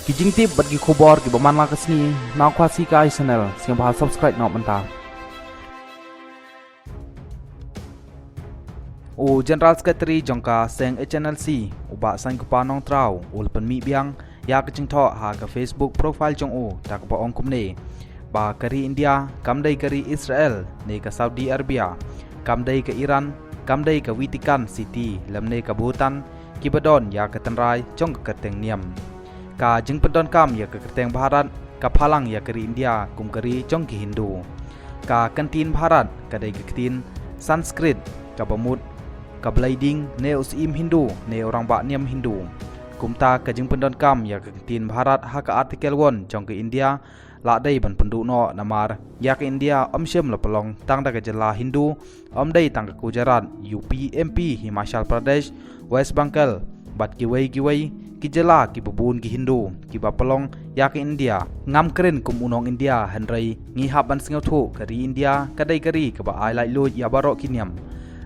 Kijing tip bagi kubor ki baman la kesni na kwasi ka channel sing bahal subscribe na menta. O General Secretary jongka seng HNLC uba sang kupa nong trau ul pen mi biang ya kecing tho ha ka Facebook profile jong o tak ba ong kumne ba kari India kamdai kari Israel ne ka Saudi Arabia kamdai ka Iran kamdai ka Vatican City lamne ka Bhutan kibadon ya ka tanrai jong ka teng niam ka jing pedon kam ya ka teng Bharat ka phalang ya kari India kum kari jong ki Hindu ka kantin Bharat ka dai ka tin Sanskrit ka bamut ka blading ne usim Hindu ne orang ba niam Hindu kumta ka jing pendon kam ya ka tin Bharat ha ka artikel won jong ke India la dai ban pendu no namar ya ke India omshem la pelong tang da ka jela Hindu om dai tang ka Gujarat UP MP Himachal Pradesh West Bengal bat giwai ki jela ki bubun ki Hindu ki ba pelong ya ke India ngam keren kum unong India hanrai ngi haban singau thu kari India kadai kari ka ba ai lai lu ya baro kiniam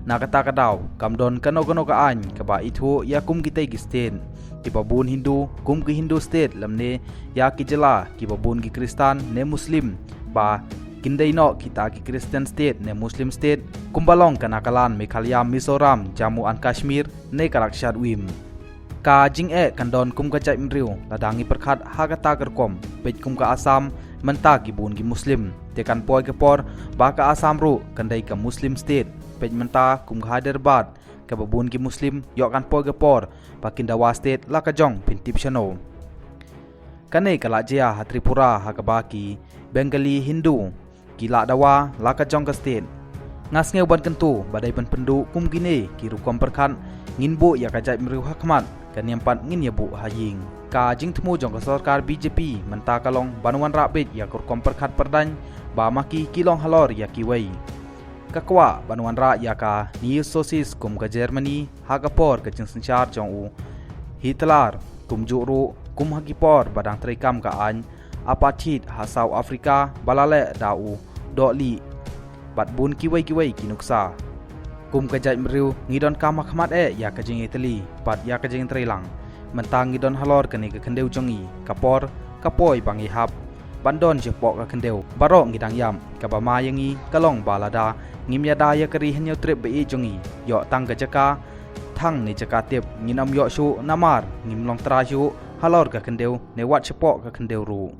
na kata kadau kamdon kano ka an ka ba ithu ya kum kitai ki state ki babun Hindu kum ki Hindu state lamne ya ki jela ki babun ki Kristan ne Muslim ba kindai no kita ki Christian state ne Muslim state kumbalong kanakalan Meghalaya Mizoram Jammu and Kashmir ne karakshat wim ka jing kandon kum ka chai mriu ladangi perkhat ha ka ta kerkom pej kum ka Assam menta ki bun ki Muslim tekan poi ke por ba ka Assam ru kandai ka Muslim state pej menta kum ka Hyderabad ka babun ki Muslim yok kan poi ke por pakin dawa state la ka jong pintip shano kanai kala jia ha Tripura ha ka ba ki Bengali Hindu ki la dawa la ka jong ka state ngas ngeu ban kentu badai ban pendu kum gine ki rukom perkhan nginbu ya ka jai mriu hakmat kaniampat ngin yabu haying ka jing thmu jong ka sarkar BJP menta kalong banuan rapid ya kur kom perkhat perdan ba maki kilong halor ya ki wei kakwa banuan ra ya ka news sources kum ka Germany ha ka por ka jing sanchar jong u Hitler kum juru kum hagipor badang trikam ka an apartheid ha South Africa balale dau doli bat bun ki wei ki nuksa kum ka jai mriu ngidon ka mahmat ya ka jing Italy pat ya ka jing Thailand mentang ngidon halor ka ni ka khendeu jongi kapor kapoi bangi hap bandon je pok ka khendeu baro ngidang yam ka ba ma yangi kalong balada ngim yada ya kari hanyo trip be jongi yo tang ka jaka thang ni jaka tip nginam yo shu namar ngim long tra shu halor ka khendeu ne wat je pok ka khendeu ru